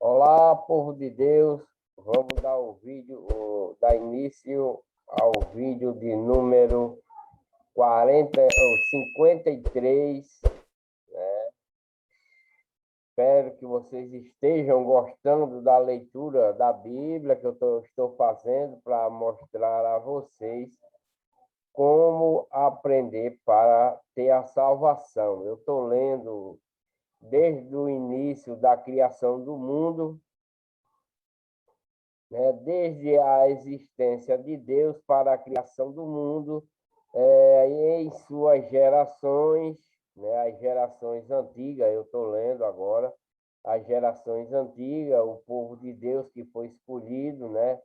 Olá, povo de Deus. Vamos dar início ao vídeo de número 40 ou 53. Espero que vocês estejam gostando da leitura da Bíblia que eu estou fazendo para mostrar a vocês como aprender para ter a salvação. Eu estou lendo desde o início da criação do mundo, né, desde a existência de Deus para a criação do mundo, em suas gerações, né, as gerações antigas, eu estou lendo agora, as gerações antigas, o povo de Deus que foi escolhido, né,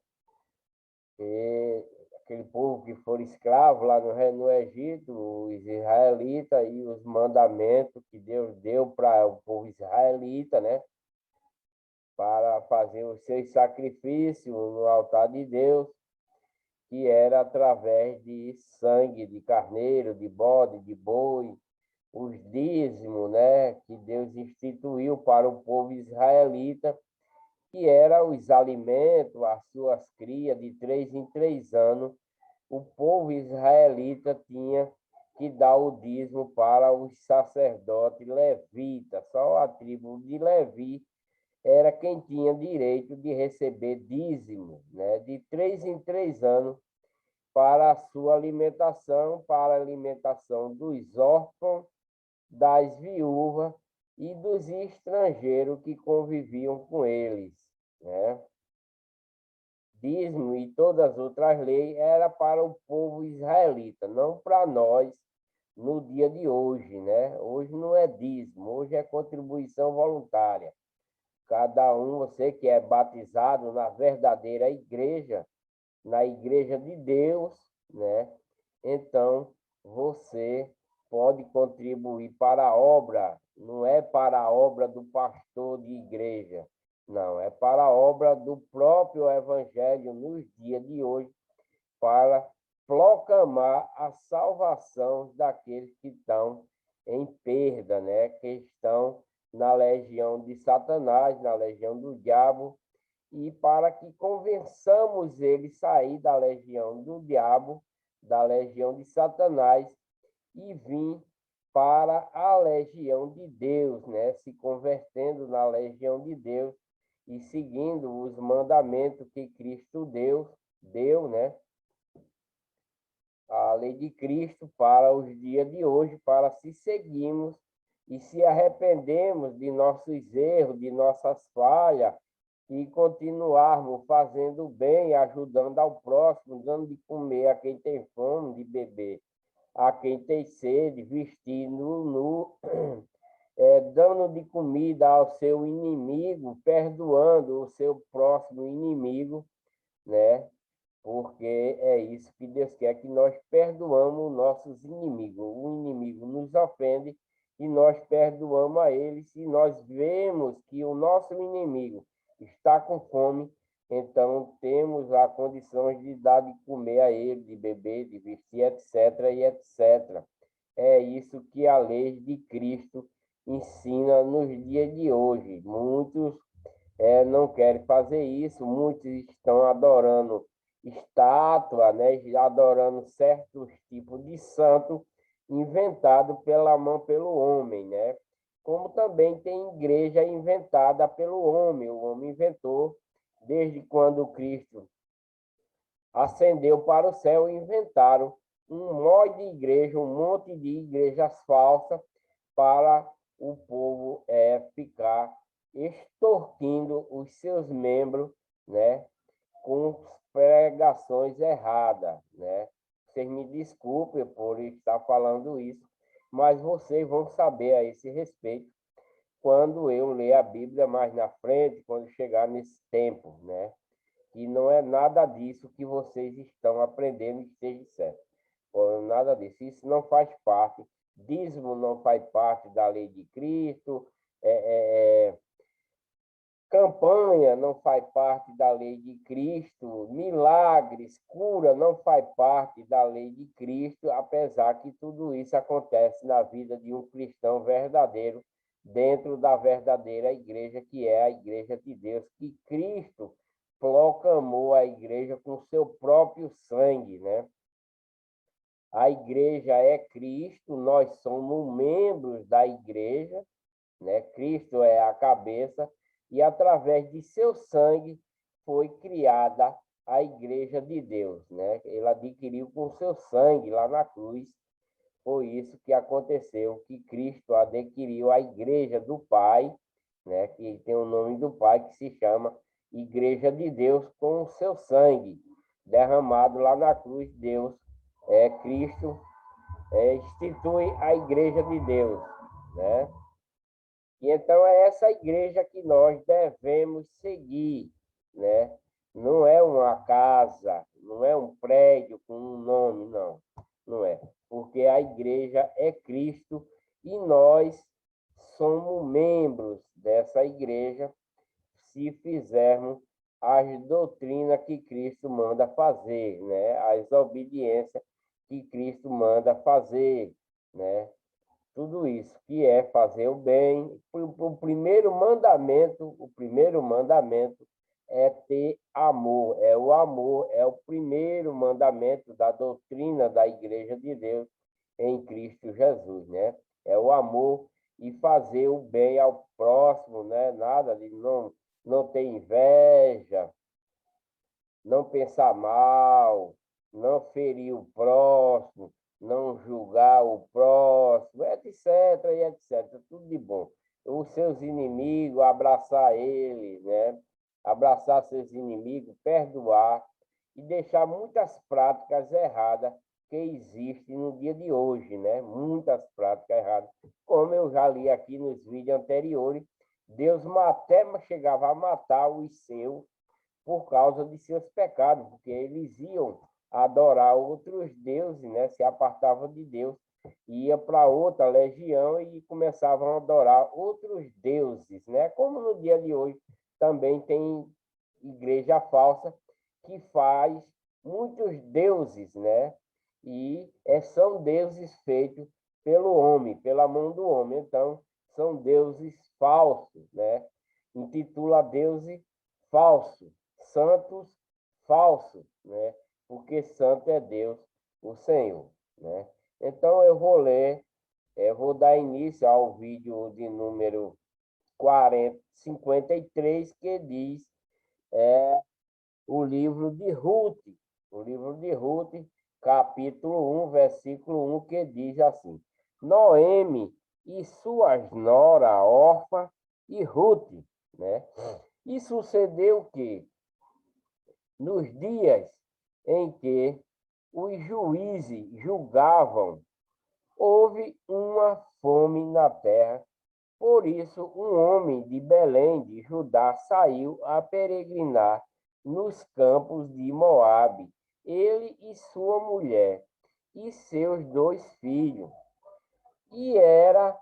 e aquele povo que foi escravo lá no Egito, os israelitas, e os mandamentos que Deus deu para o povo israelita, né, para fazer os seus sacrifícios no altar de Deus, que era através de sangue de carneiro, de bode, de boi, os dízimos, né, que Deus instituiu para o povo israelita, que eram os alimentos, as suas crias de 3 em 3 anos. O povo israelita tinha que dar o dízimo para os sacerdotes levitas. Só a tribo de Levi era quem tinha direito de receber dízimo, né, de 3 em 3 anos, para a sua alimentação, para a alimentação dos órfãos, das viúvas e dos estrangeiros que conviviam com eles, né? Dízimo e todas as outras leis era para o povo israelita, não para nós no dia de hoje, né? Hoje não é dízimo, hoje é contribuição voluntária. Cada um, você que é batizado na verdadeira igreja, na igreja de Deus, né? Então, você pode contribuir para a obra, não é para a obra do pastor de igreja, não, é para a obra do próprio evangelho nos dias de hoje, para proclamar a salvação daqueles que estão em perda, né? Que estão na legião de Satanás, na legião do diabo, e para que convençamos ele a sair da legião do diabo, da legião de Satanás, e vir para a legião de Deus, né? Se convertendo na legião de Deus e seguindo os mandamentos que Cristo deu, né? A lei de Cristo para os dias de hoje, para se seguirmos e se arrependemos de nossos erros, de nossas falhas, e continuarmos fazendo bem, ajudando ao próximo, dando de comer a quem tem fome, de beber a quem tem sede, vestindo nu, dando de comida ao seu inimigo, perdoando o seu próximo inimigo, né? Porque é isso que Deus quer, que nós perdoamos nossos inimigos. O inimigo nos ofende e nós perdoamos a ele. Se nós vemos que o nosso inimigo está com fome, então temos a condição de dar de comer a ele, de beber, de vestir, etc. e etc. É isso que a lei de Cristo ensina nos dias de hoje. Muitos não querem fazer isso, muitos estão adorando estátua, né, adorando certos tipos de santo inventado pela mão pelo homem, né? Como também tem igreja inventada pelo homem. O homem inventou desde quando Cristo ascendeu para o céu, inventaram um monte de igreja, um monte de igrejas falsas para o povo ficar extorquindo os seus membros, né, com pregações erradas, né? Vocês me desculpem por estar falando isso, mas vocês vão saber a esse respeito quando eu ler a Bíblia mais na frente, quando chegar nesse tempo, né? E não é nada disso que vocês estão aprendendo, esteja certo. Nada disso. Isso não faz parte. Dízimo não faz parte da lei de Cristo. Campanha não faz parte da lei de Cristo. Milagres, cura não faz parte da lei de Cristo, apesar que tudo isso acontece na vida de um cristão verdadeiro, dentro da verdadeira igreja, que é a igreja de Deus, que Cristo proclamou a igreja com seu próprio sangue, né? A igreja é Cristo, nós somos membros da igreja, né? Cristo é a cabeça, e através de seu sangue foi criada a igreja de Deus, né? Ele adquiriu com seu sangue lá na cruz. Foi isso que aconteceu, que Cristo adquiriu a igreja do Pai, né? Que tem o nome do Pai, que se chama Igreja de Deus, com o seu sangue derramado lá na cruz. Deus Cristo institui a igreja de Deus, né? E então é essa igreja que nós devemos seguir, né? Não é uma casa, não é um prédio com um nome, não. Não é. Porque a igreja é Cristo e nós somos membros dessa igreja se fizermos as doutrinas que Cristo manda fazer, né? As obediências que Cristo manda fazer, né? Tudo isso, que é fazer o bem. O primeiro mandamento é ter amor. É o amor, é o primeiro mandamento da doutrina da Igreja de Deus em Cristo Jesus, né? É o amor e fazer o bem ao próximo, né? Nada de não ter inveja, não pensar mal, não ferir o próximo, não julgar o próximo, etc, e etc. Tudo de bom. Os seus inimigos, abraçar eles, né? Abraçar seus inimigos, perdoar e deixar muitas práticas erradas que existem no dia de hoje, né? Muitas práticas erradas. Como eu já li aqui nos vídeos anteriores, Deus até chegava a matar os seus por causa de seus pecados, porque eles iam adorar outros deuses, né? Se apartavam de Deus, ia para outra legião e começavam a adorar outros deuses, né? Como no dia de hoje também tem igreja falsa que faz muitos deuses, né? E são deuses feitos pelo homem, pela mão do homem. Então, são deuses falsos, né? Intitula deuses falsos, santos falsos, né? Porque santo é Deus, o Senhor, né? Então eu vou ler, vou dar início ao vídeo de número 53, que diz o livro de Ruth, capítulo 1, versículo 1, que diz assim: Noemi e suas nora Orfa e Ruth, né? E sucedeu que nos dias em que os juízes julgavam, houve uma fome na terra. Por isso, um homem de Belém de Judá saiu a peregrinar nos campos de Moabe, ele e sua mulher e seus 2 filhos. E era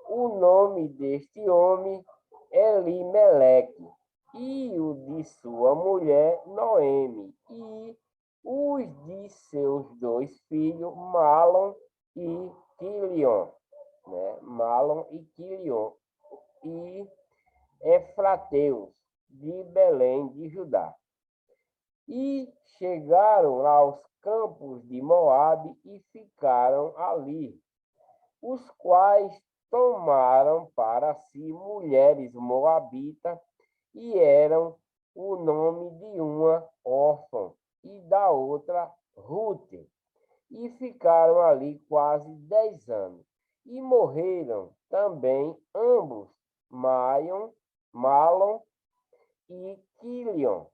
o nome deste homem Elimeleque, e o de sua mulher Noemi, e os de seus 2 filhos Malom e Quilion, né? Malom e Quilion, e Efrateus, de Belém de Judá. E chegaram aos campos de Moabe e ficaram ali, os quais tomaram para si mulheres moabitas, e eram o nome de uma órfã e da outra Ruth, e ficaram ali quase 10 anos. E morreram também ambos, Malom e Quilion,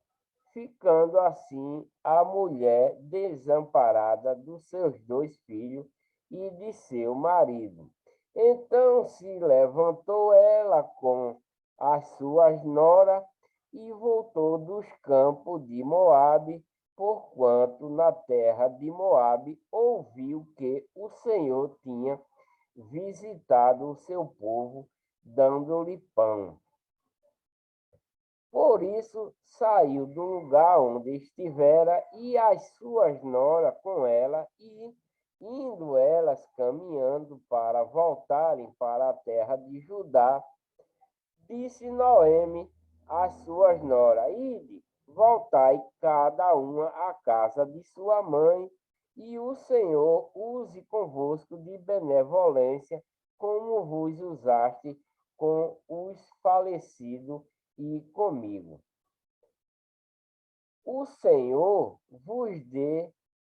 ficando assim a mulher desamparada dos seus 2 filhos e de seu marido. Então se levantou ela com as suas noras e voltou dos campos de Moabe, porquanto na terra de Moabe ouviu que o Senhor tinha visitado o seu povo, dando-lhe pão. Por isso saiu do lugar onde estivera, e as suas noras com ela, e Indo elas caminhando para voltarem para a terra de Judá, disse Noemi às suas noras: Ide, voltai cada uma à casa de sua mãe, e o Senhor use convosco de benevolência, como vos usaste com os falecidos e comigo. O Senhor vos dê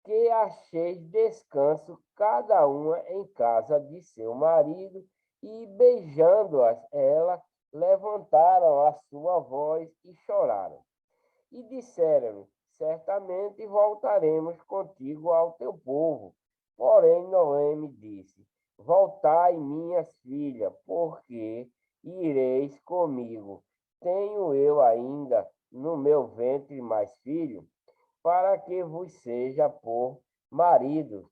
que acheis descanso cada uma em casa de seu marido, e beijando-as, ela levantaram a sua voz e choraram. E disseram: certamente voltaremos contigo ao teu povo. Porém, Noemi disse: voltai, minhas filhas, porque ireis comigo. Tenho eu ainda no meu ventre mais filho, para que vos seja por marido.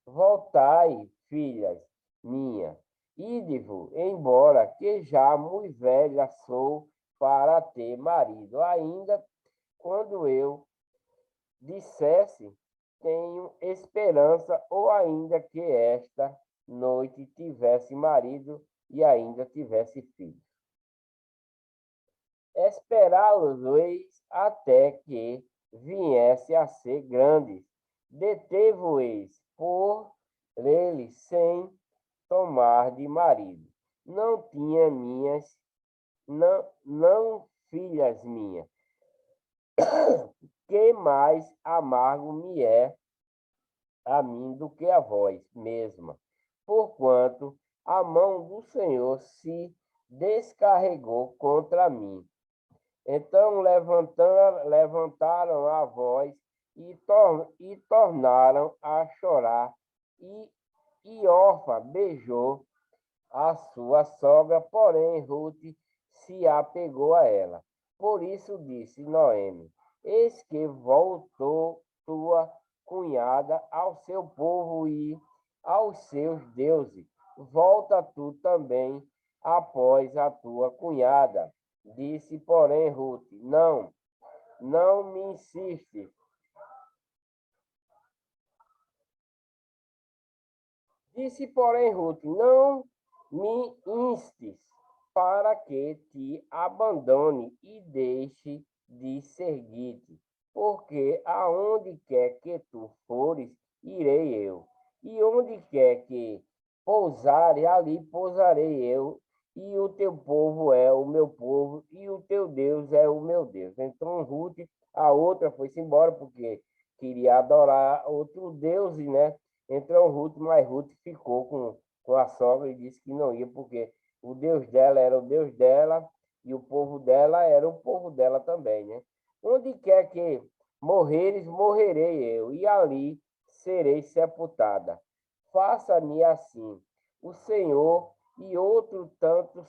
Voltai, filhas minhas, ide-vos embora, que já muito velha sou para ter marido. Ainda quando eu dissesse, tenho esperança, ou ainda que esta noite tivesse marido e ainda tivesse filho. Esperá-los-eis até que viesse a ser grandes. Detevo-eis por ele sem tomar de marido. Não tinha minhas, não filhas minhas, que mais amargo me é a mim do que a vós mesma, porquanto a mão do Senhor se descarregou contra mim. Então levantaram a voz e tornaram a chorar, e Orfa beijou a sua sogra, porém Ruth se apegou a ela. Por isso disse Noemi: eis que voltou tua cunhada ao seu povo e aos seus deuses. Volta tu também após a tua cunhada. Disse, porém, Ruth: não, não me insiste. Disse, porém, Ruth: não me instes para que te abandone e deixe de seguir-te, porque aonde quer que tu fores, irei eu, e onde quer que pousares, ali pousarei eu, e o teu povo é o meu povo, e o teu Deus é o meu Deus. Então Ruth, a outra, foi-se embora, porque queria adorar outro Deus, né? Então Ruth, mas Ruth ficou com a sogra e disse que não ia, porque o Deus dela era o Deus dela e o povo dela era o povo dela também, né? Onde quer que morreres, morrerei eu, e ali serei sepultada. Faça-me assim, o Senhor, e outro tanto,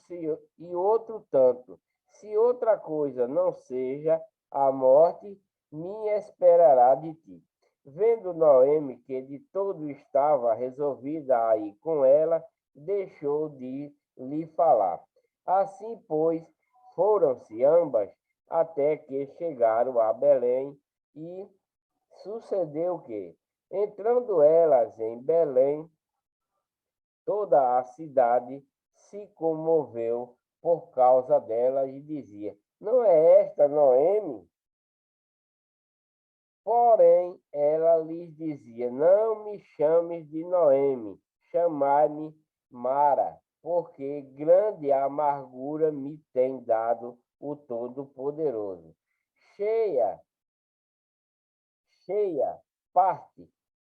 se outra coisa não seja a morte, me esperará de ti. Vendo Noemi que de todo estava resolvida a ir com ela, deixou de lhe falar. Assim, pois, foram-se ambas até que chegaram a Belém, e sucedeu que, entrando elas em Belém, toda a cidade se comoveu por causa dela e dizia: não é esta Noemi? Porém, ela lhes dizia: não me chames de Noemi, chamai-me Mara, porque grande amargura me tem dado o Todo-Poderoso. Cheia, cheia, parte,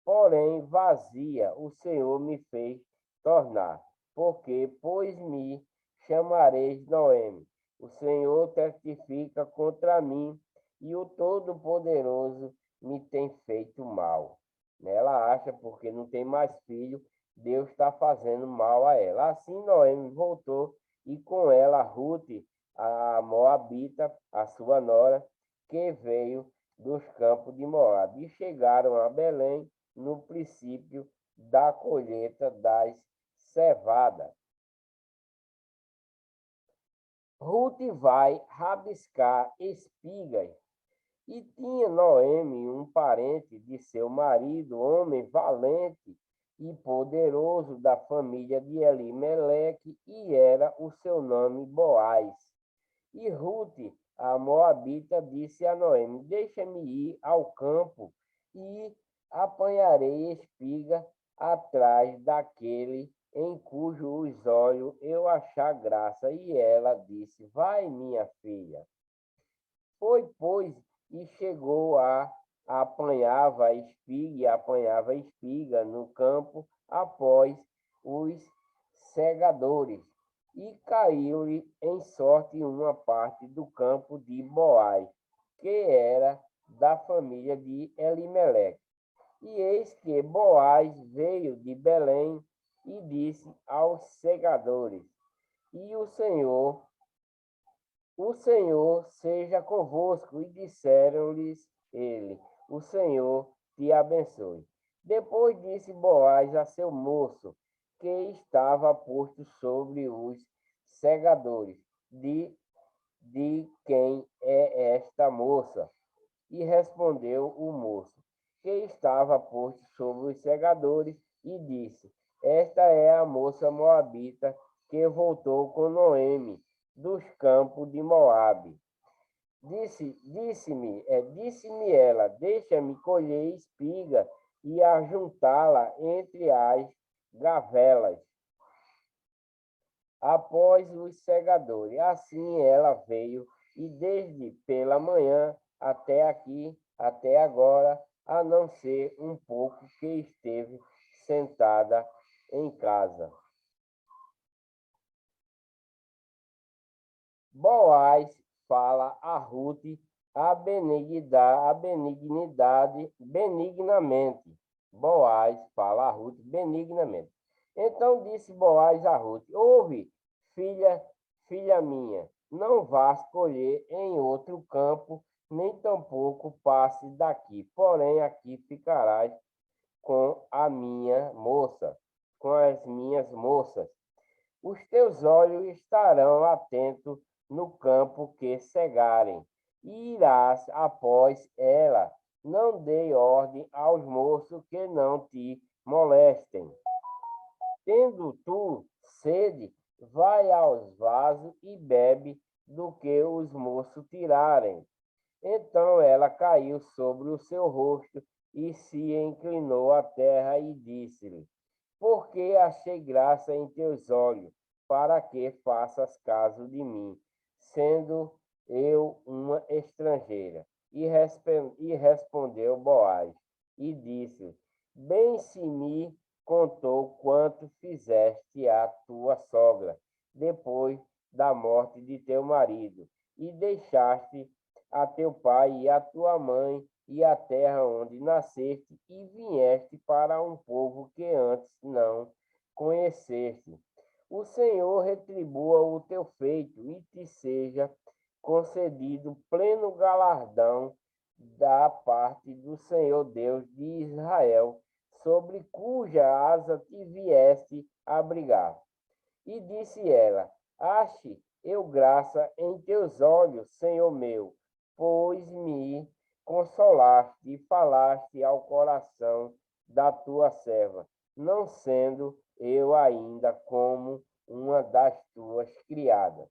porém vazia, o Senhor me fez tornar, porque, pois me chamareis Noemi, o Senhor testifica contra mim, e o Todo-Poderoso me tem feito mal. Ela acha, porque não tem mais filho, Deus está fazendo mal a ela. Assim Noemi voltou, e com ela Ruth, a Moabita, a sua nora, que veio dos campos de Moabe, e chegaram a Belém no princípio da colheita das cevadas. Ruth vai rabiscar espigas, e tinha Noemi um parente de seu marido, homem valente, e poderoso da família de Elimeleque, e era o seu nome Boaz. E Rute, a moabita, disse a Noemi: Deixa-me ir ao campo e apanharei espiga atrás daquele em cujos olhos eu achar graça. E ela disse: Vai, minha filha. Foi, pois, e chegou apanhava espiga no campo após os segadores, e caiu-lhe em sorte uma parte do campo de Boaz, que era da família de Elimeleque. E eis que Boaz veio de Belém e disse aos segadores: E o Senhor seja convosco. E disseram-lhes ele: O Senhor te abençoe. Depois disse Boaz a seu moço, que estava posto sobre os segadores: De quem é esta moça? E respondeu o moço, que estava posto sobre os segadores, e disse: Esta é a moça moabita que voltou com Noemi dos campos de Moabe. Disse-me ela: Deixa-me colher espiga e ajuntá-la entre as gavelas após os segadores. Assim ela veio, e desde pela manhã até aqui, até agora, a não ser um pouco que esteve sentada em casa. Boaz fala a Ruth benignamente. Boaz fala a Ruth benignamente. Então disse Boaz a Ruth: Ouve, filha minha, não vás colher em outro campo, nem tampouco passe daqui. Porém, aqui ficarás com a minha moça, com as minhas moças. Os teus olhos estarão atentos no campo que cegarem, e irás após ela. Não dei ordem aos moços que não te molestem. Tendo tu sede, vai aos vasos e bebe do que os moços tirarem. Então ela caiu sobre o seu rosto e se inclinou à terra e disse-lhe: Porque achei graça em teus olhos, para que faças caso de mim, sendo eu uma estrangeira. E respondeu Boaz, e disse: Bem se me contou quanto fizeste à tua sogra, depois da morte de teu marido, e deixaste a teu pai e a tua mãe e a terra onde nasceste, e vieste para um povo que antes não conheceste. O Senhor retribua o teu feito e te seja concedido pleno galardão da parte do Senhor Deus de Israel, sobre cuja asa te vieste abrigar. E disse ela: Ache eu graça em teus olhos, Senhor meu, pois me consolaste e falaste ao coração da tua serva, não sendo eu ainda como uma das tuas criadas.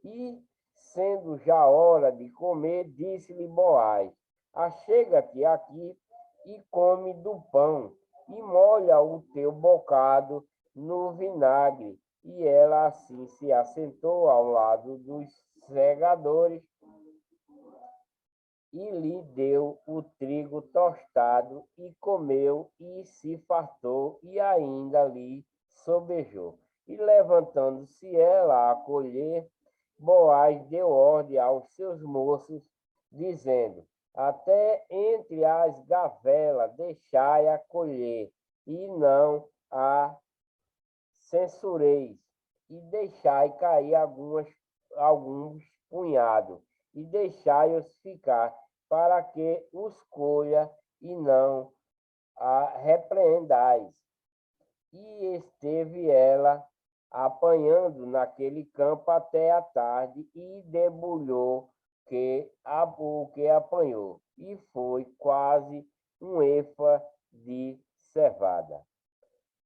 E, sendo já hora de comer, disse-lhe Boaz: Achega-te aqui e come do pão, e molha o teu bocado no vinagre. E ela assim se assentou ao lado dos segadores e lhe deu o trigo tostado, e comeu e se fartou, e ainda lhe sobejou. E levantando-se ela a colher, Boaz deu ordem aos seus moços, dizendo: Até entre as gavelas deixai-a colher, e não a censureis, e deixai cair alguns punhados, e deixai-os ficar, para que os colha, e não a repreendais. E esteve ela apanhando naquele campo até a tarde, e debulhou o que apanhou, e foi quase um efa de cevada.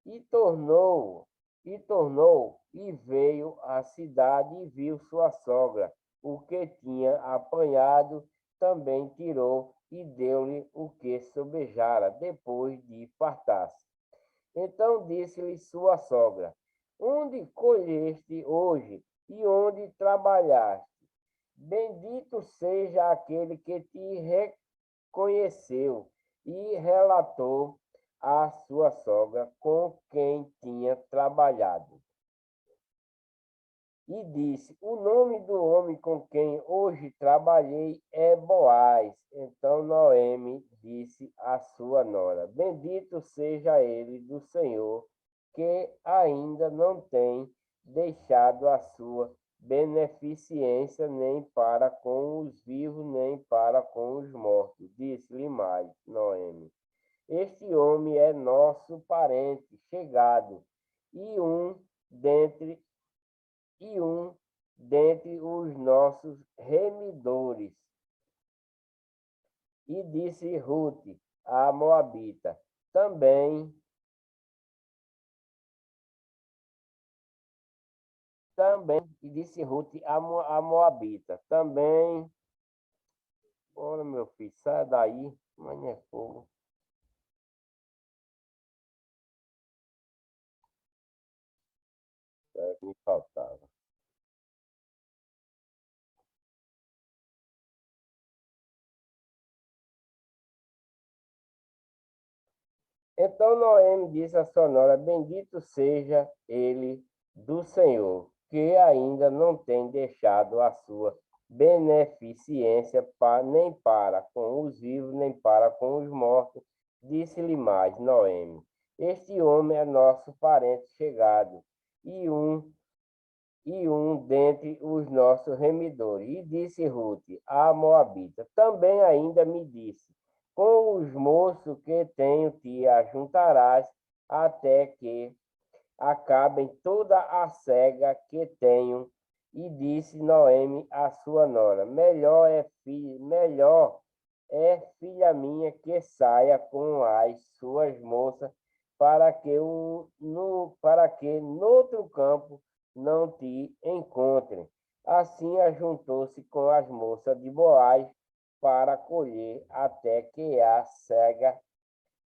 e veio à cidade e viu sua sogra. O que tinha apanhado também tirou e deu-lhe o que sobejara, depois de fartar-se. Então disse-lhe sua sogra: Onde colheste hoje e onde trabalhaste? Bendito seja aquele que te reconheceu, e relatou à sua sogra com quem tinha trabalhado. E disse: O nome do homem com quem hoje trabalhei é Boaz. Então Noemi disse à sua nora: Bendito seja ele do Senhor, que ainda não tem deixado a sua beneficência nem para com os vivos, nem para com os mortos. Disse-lhe mais Noemi: Este homem é nosso parente chegado dentre e um dentre os nossos remidores. E disse Rute, a Moabita, e disse Rute, a Moabita, também, bora meu filho, sai daí, mas é fogo. É que me faltava. Então Noemi disse à sua nora: Bendito seja ele do Senhor, que ainda não tem deixado a sua beneficência nem para com os vivos, nem para com os mortos. Disse-lhe mais Noemi: Este homem é nosso parente chegado, e um dentre os nossos remidores. E disse Rute, a Moabita, também ainda me disse: Com os moços que tenho te ajuntarás até que acabem toda a cega que tenho. E disse Noemi à sua nora: melhor é filha minha que saia com as suas moças para que no outro campo não te encontrem. Assim ajuntou-se com as moças de Boaz para colher até que a cega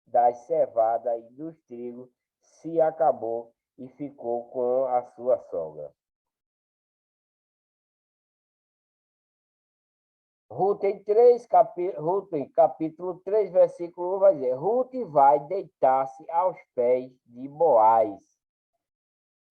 das cevadas e dos trigos se acabou e ficou com a sua sogra. Ruth, capítulo 3, versículo 1, vai dizer: Ruth vai deitar-se aos pés de Boaz.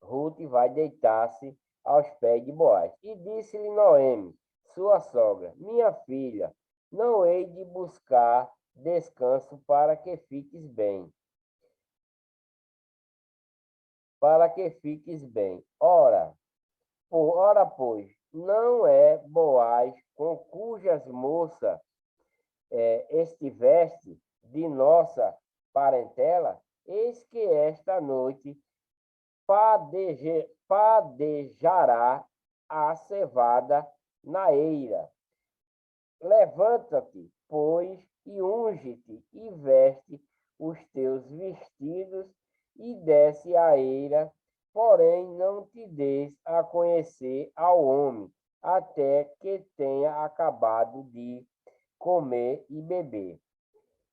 Ruth vai deitar-se aos pés de Boaz. E disse-lhe Noemi, sua sogra: Minha filha, não hei de buscar descanso para que fiques bem. Para que fiques bem. Ora, pois, não é Boaz com cujas moças estiveste de nossa parentela? Eis que esta noite padejará a cevada na eira. Levanta-te, pois, e unge-te, e veste os teus vestidos, e desce a eira, porém não te des a conhecer ao homem, até que tenha acabado de comer e beber.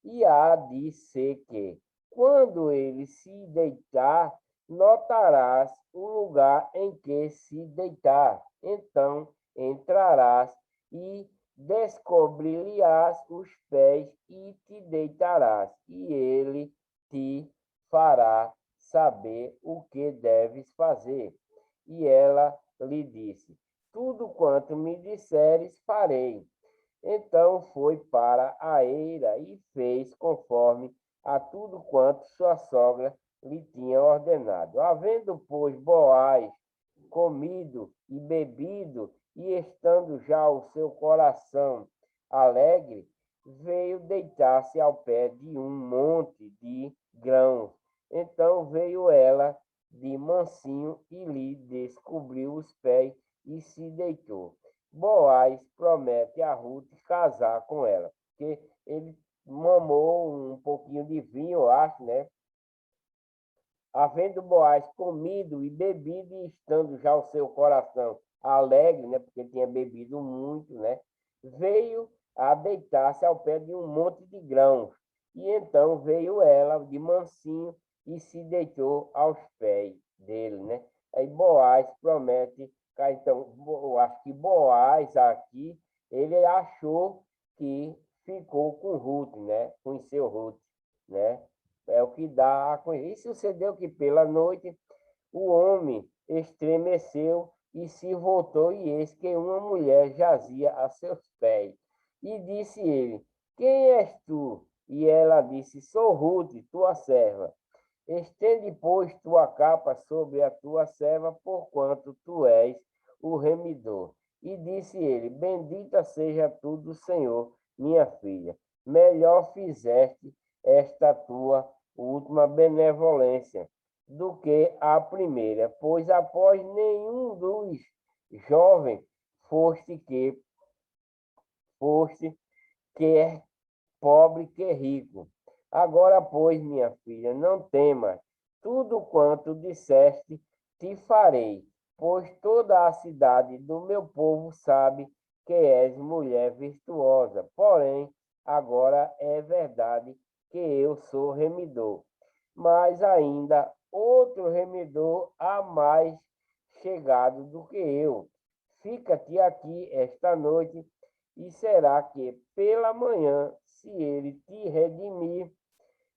E há de ser que, quando ele se deitar, notarás o lugar em que se deitar. Então entrarás e descobrir-lhe-ás os pés e te deitarás, e ele te fará saber o que deves fazer. E ela lhe disse: Tudo quanto me disseres, farei. Então foi para a eira e fez conforme a tudo quanto sua sogra lhe tinha ordenado. Havendo, pois, Boaz comido e bebido, e estando já o seu coração alegre, veio deitar-se ao pé de um monte de grãos. Então veio ela de mansinho e lhe descobriu os pés e se deitou. Boaz promete a Ruth casar com ela, porque ele mamou um pouquinho de vinho, eu acho, né? Havendo Boaz comido e bebido, e estando já o seu coração alegre, né, porque tinha bebido muito, né, veio a deitar-se ao pé de um monte de grãos. E então veio ela de mansinho e se deitou aos pés dele, né? Aí Boaz promete, então, eu acho que Boaz aqui, ele achou que ficou com Ruth, né? Conheceu Ruth, né? É o que dá a conhecer. E sucedeu que pela noite o homem estremeceu e se voltou, e eis que uma mulher jazia a seus pés. E disse ele: Quem és tu? E ela disse: Sou Ruth, tua serva. Estende, pois, tua capa sobre a tua serva, porquanto tu és o remidor. E disse ele: Bendita seja tu do Senhor, minha filha. Melhor fizeste esta tua última benevolência do que a primeira, pois após nenhum dos jovens foste quer pobre que rico. Agora, pois, minha filha, não temas, tudo quanto disseste te farei, pois toda a cidade do meu povo sabe que és mulher virtuosa. Porém, agora é verdade que eu sou remidor, mas ainda outro remidor há mais chegado do que eu. Fica-te aqui esta noite, e será que pela manhã, se ele te redimir,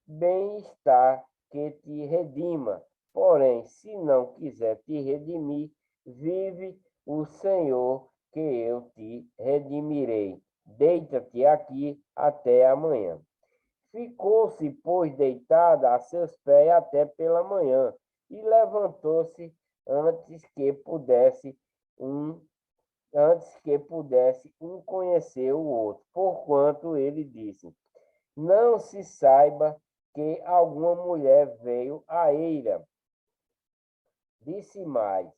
bem está que te redima. Porém, se não quiser te redimir, vive o Senhor, que eu te redimirei. Deita-te aqui até amanhã. Ficou-se, pois, deitada a seus pés até pela manhã, e levantou-se um antes que pudesse conhecer o outro, porquanto ele disse: Não se saiba que alguma mulher veio à eira. Disse mais: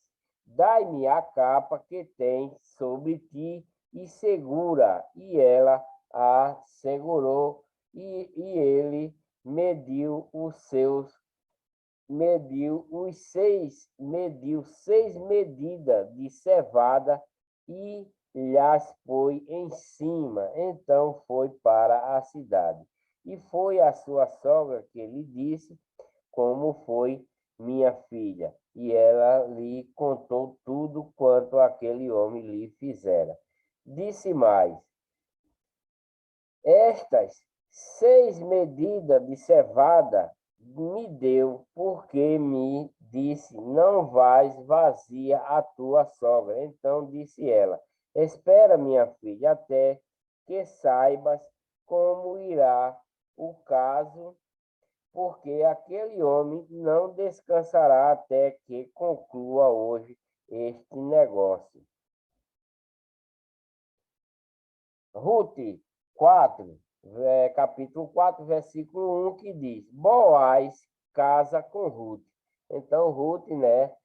Dai-me a capa que tens sobre ti e segura. E ela a segurou, e ele mediu seis medidas de cevada e lhas pôs em cima. Então foi para a cidade. E foi a sua sogra que lhe disse: Como foi, minha filha? E ela lhe contou tudo quanto aquele homem lhe fizera. Disse mais: Estas seis medidas de cevada me deu, porque me disse: Não vais vazia a tua sogra. Então disse ela: Espera, minha filha, até que saibas como irá o caso, porque aquele homem não descansará até que conclua hoje este negócio. Ruth 4, capítulo 4, versículo 1, que diz: Boaz casa com Ruth. Então, Ruth, né,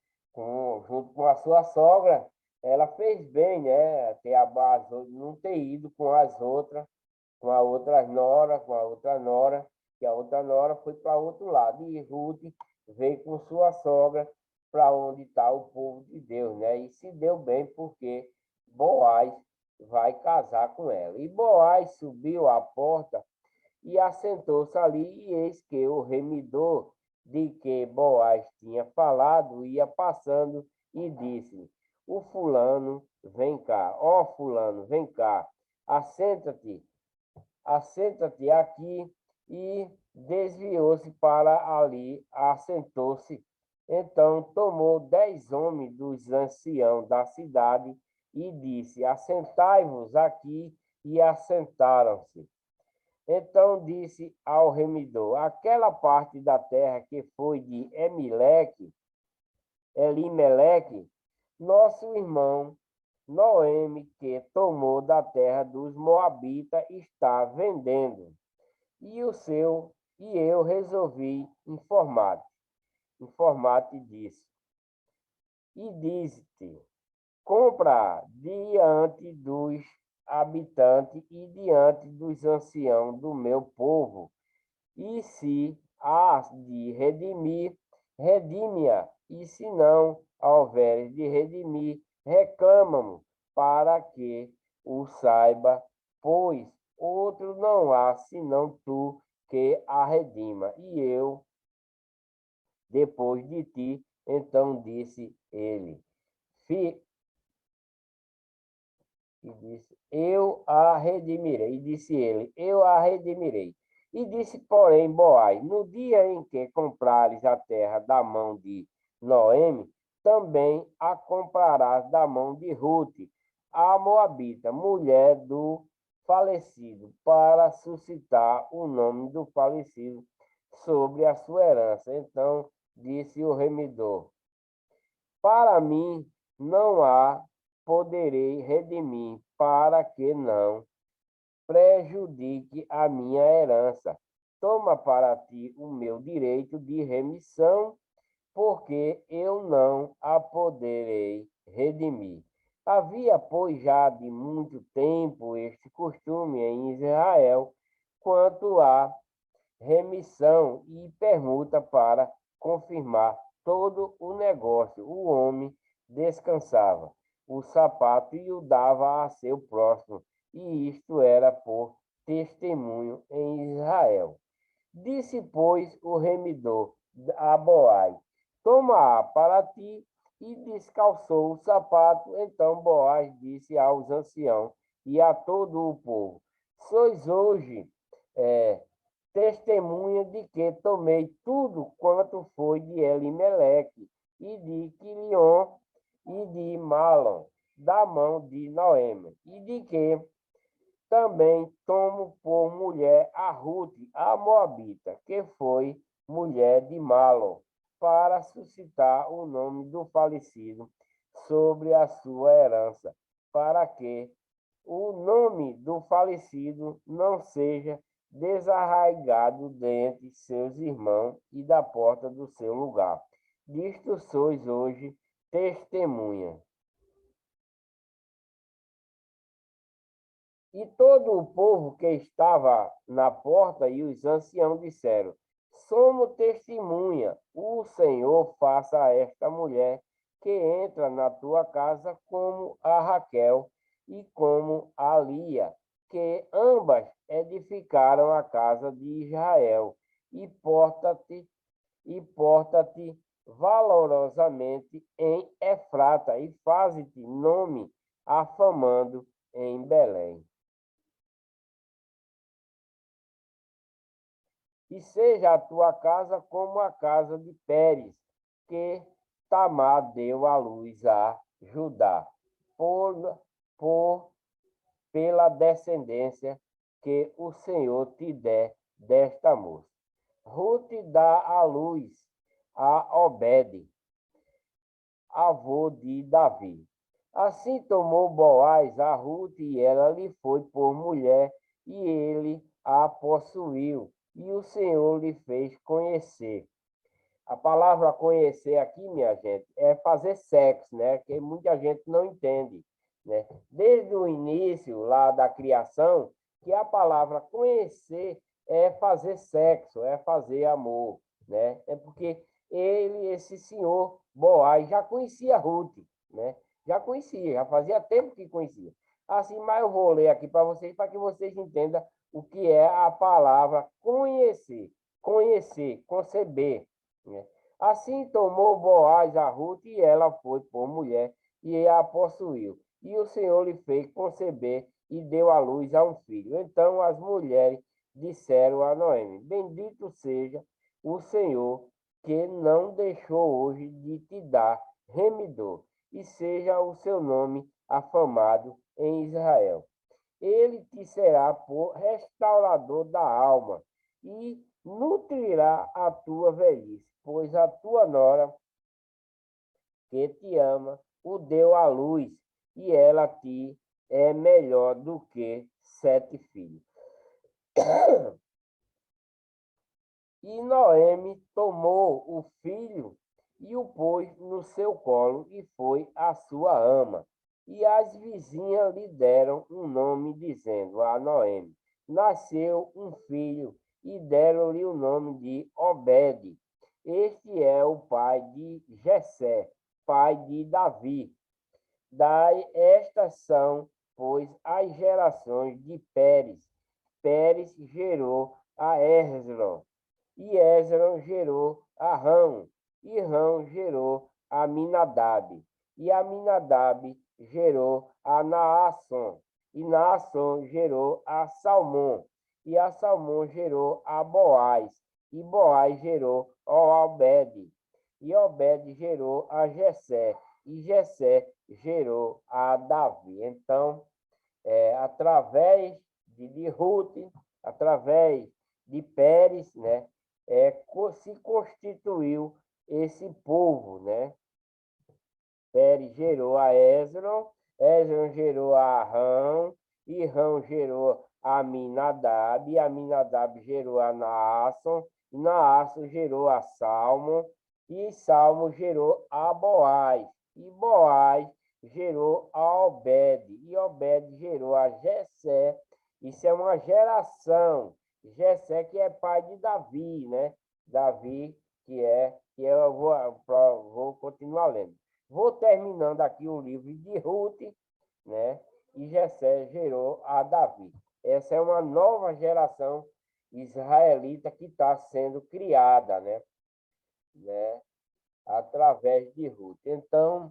junto com a sua sogra, ela fez bem, né, não ter ido com as outras, com a outra nora, que a outra nora foi para outro lado. E Ruth veio com sua sogra para onde está o povo de Deus, né? E se deu bem porque Boaz vai casar com ela. E Boaz subiu à porta e assentou-se ali, e eis que o remidor de que Boaz tinha falado ia passando e disse: O fulano, vem cá, ó fulano, vem cá, assenta-te aqui. E desviou-se para ali, assentou-se. Então tomou 10 homens dos anciãos da cidade e disse: Assentai-vos aqui. E assentaram-se. Então disse ao remidor: Aquela parte da terra que foi de Elimeleque, nosso irmão Noemi, que tomou da terra dos Moabitas, está vendendo. E eu resolvi informar-te disso. E disse-te: compra diante dos habitantes e diante dos anciãos do meu povo, e se há de redimir, redime-a, e se não houveres de redimir, reclama-mo, para que o saiba, pois outro não há senão tu que a redima. E eu, depois de ti, então disse ele, e disse, eu a redimirei. E disse ele, eu a redimirei. E disse, porém, Boaz, no dia em que comprares a terra da mão de Noemi, também a comprarás da mão de Ruth, a Moabita, mulher do falecido, para suscitar o nome do falecido sobre a sua herança. Então disse o remidor, para mim não há, poderei redimir, para que não prejudique a minha herança. Toma para ti o meu direito de remissão, porque eu não a poderei redimir. Havia, pois, já de muito tempo este costume em Israel, quanto à remissão e permuta para confirmar todo o negócio. O homem descansava o sapato e o dava a seu próximo, e isto era por testemunho em Israel. Disse, pois, o remidor a Boaz, toma-a para ti, e descalçou o sapato. Então Boaz disse aos anciãos e a todo o povo, sois hoje testemunha de que tomei tudo quanto foi de Elimeleque e de Quilion e de Malom, da mão de Noemi, e de que também tomo por mulher a Ruth, a Moabita, que foi mulher de Malom, para suscitar o nome do falecido sobre a sua herança, para que o nome do falecido não seja desarraigado dentre seus irmãos e da porta do seu lugar. Disto sois hoje testemunha. E todo o povo que estava na porta e os anciãos disseram, somos testemunha, o Senhor faça a esta mulher que entra na tua casa como a Raquel e como a Lia, que ambas edificaram a casa de Israel, e porta-te valorosamente em Efrata, e faze-te nome afamando em Belém. E seja a tua casa como a casa de Pérez, que Tamar deu à luz a Judá, por pela descendência que o Senhor te der desta moça. Ruth dá à luz a Obed, avô de Davi. Assim tomou Boaz a Ruth, e ela lhe foi por mulher, e ele a possuiu, e o Senhor lhe fez conhecer. A palavra conhecer aqui, minha gente, é fazer sexo, né? Que muita gente não entende, né? Desde o início lá da criação, que a palavra conhecer é fazer sexo, é fazer amor, né? É porque esse senhor Boaz, já conhecia Ruth, né? Já conhecia, já fazia tempo que conhecia. Assim, mas eu vou ler aqui para que vocês entendam o que é a palavra conhecer. Conhecer, conceber, né? Assim tomou Boaz a Ruth, e ela foi por mulher, e a possuiu. E o Senhor lhe fez conceber, e deu à luz a um filho. Então as mulheres disseram a Noemi, bendito seja o Senhor, que não deixou hoje de te dar remidor, e seja o seu nome afamado em Israel. Ele te será por restaurador da alma, e nutrirá a tua velhice, pois a tua nora, que te ama, o deu à luz, e ela te é melhor do que 7 filhos. E Noemi tomou o filho e o pôs no seu colo, e foi a sua ama. E as vizinhas lhe deram um nome, dizendo a Noemi, nasceu um filho, e deram-lhe o nome de Obed. Este é o pai de Jessé, pai de Davi. Daí estas são, pois, as gerações de Pérez. Pérez gerou a Hezron, e Hezron gerou a Rão, e Rão gerou a Aminadab, e Aminadab gerou a Naasson, e Naasson gerou a Salmão, e a Salmão gerou a Boaz, e Boaz gerou a Obed, e Obed gerou a Jessé, e Jessé gerou a Davi. Então, através de Ruth, através de Pérez, né, se constituiu esse povo, né? Pérez gerou a Hezron, Hezron gerou a Rão, e Rão gerou a Aminadab, e Aminadab gerou a Naasson, e Naasson gerou a Salmo, e Salmo gerou a Boaz, e Boaz gerou a Obed, e Obed gerou a Jessé. Isso é uma geração. Jessé que é pai de Davi, né? Davi que eu vou continuar lendo. Vou terminando aqui o livro de Ruth, né? E Jessé gerou a Davi. Essa é uma nova geração israelita que está sendo criada, né? Através de Ruth. Então,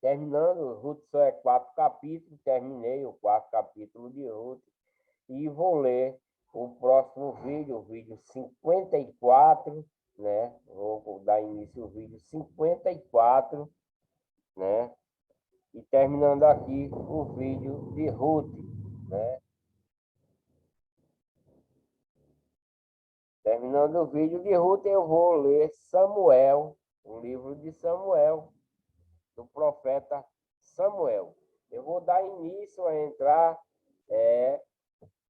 terminando, Ruth só é 4 capítulos, terminei o 4º capítulo de Ruth e vou ler o próximo vídeo, o vídeo 54, né? Vou dar início ao vídeo 54, né? E terminando aqui o vídeo de Ruth, né? Terminando o vídeo de Ruth, eu vou ler Samuel, o livro de Samuel, do profeta Samuel. Eu vou dar início a entrar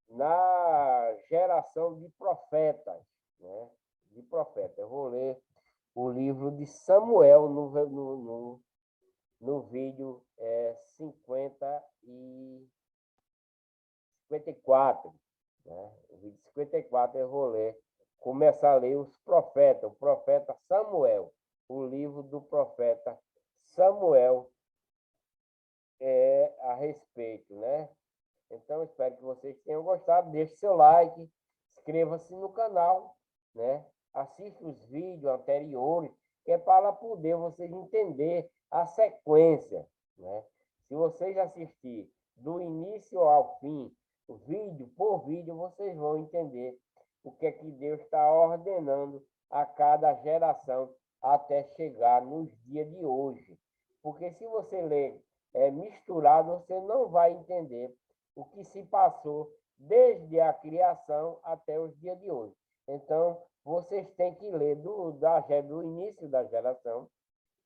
na geração de profetas, né? De profeta. Eu vou ler o livro de Samuel no vídeo 54. Né? O vídeo 54 eu vou ler, começar a ler os profetas, o profeta Samuel, o livro do profeta Samuel a respeito, né? Então, espero que vocês tenham gostado. Deixe seu like, inscreva-se no canal, né? Assista os vídeos anteriores, que é para poder vocês entender a sequência, né? Se vocês assistir do início ao fim, vídeo por vídeo, vocês vão entender o que é que Deus está ordenando a cada geração até chegar nos dias de hoje. Porque se você ler misturado, você não vai entender o que se passou desde a criação até os dias de hoje. Então, vocês têm que ler do início da geração,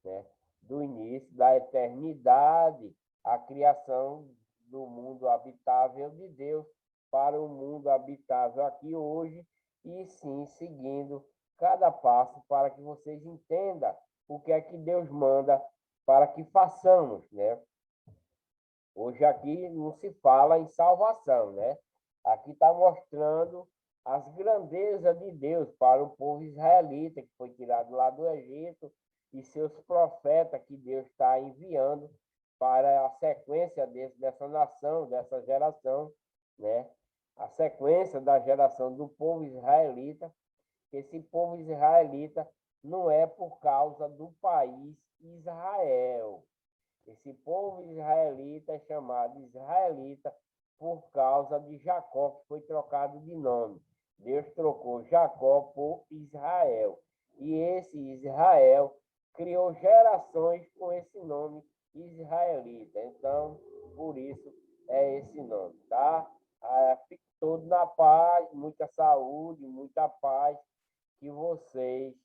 né? Do início da eternidade, a criação do mundo habitável de Deus para o mundo habitável aqui hoje, e sim seguindo cada passo para que vocês entendam o que é que Deus manda para que façamos, né? Hoje aqui não se fala em salvação, né? Aqui está mostrando as grandezas de Deus para o povo israelita, que foi tirado lá do Egito, e seus profetas que Deus está enviando para a sequência dessa nação, dessa geração, né? A sequência da geração do povo israelita. Esse povo israelita não é por causa do país Israel. Esse povo israelita é chamado israelita por causa de Jacó, que foi trocado de nome. Deus trocou Jacó por Israel. E esse Israel criou gerações com esse nome israelita. Então, por isso é esse nome, tá? Fique todo na paz, muita saúde, muita paz, que vocês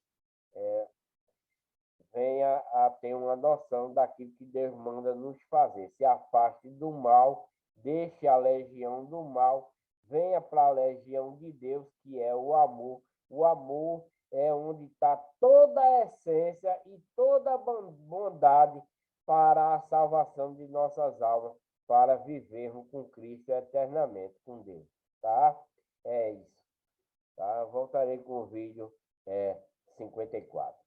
venha a ter uma noção daquilo que Deus manda nos fazer. Se afaste do mal, deixe a legião do mal, venha para a legião de Deus, que é o amor. O amor é onde está toda a essência e toda a bondade para a salvação de nossas almas, para vivermos com Cristo eternamente com Deus. Tá? É isso. Tá? Voltarei com o vídeo 54.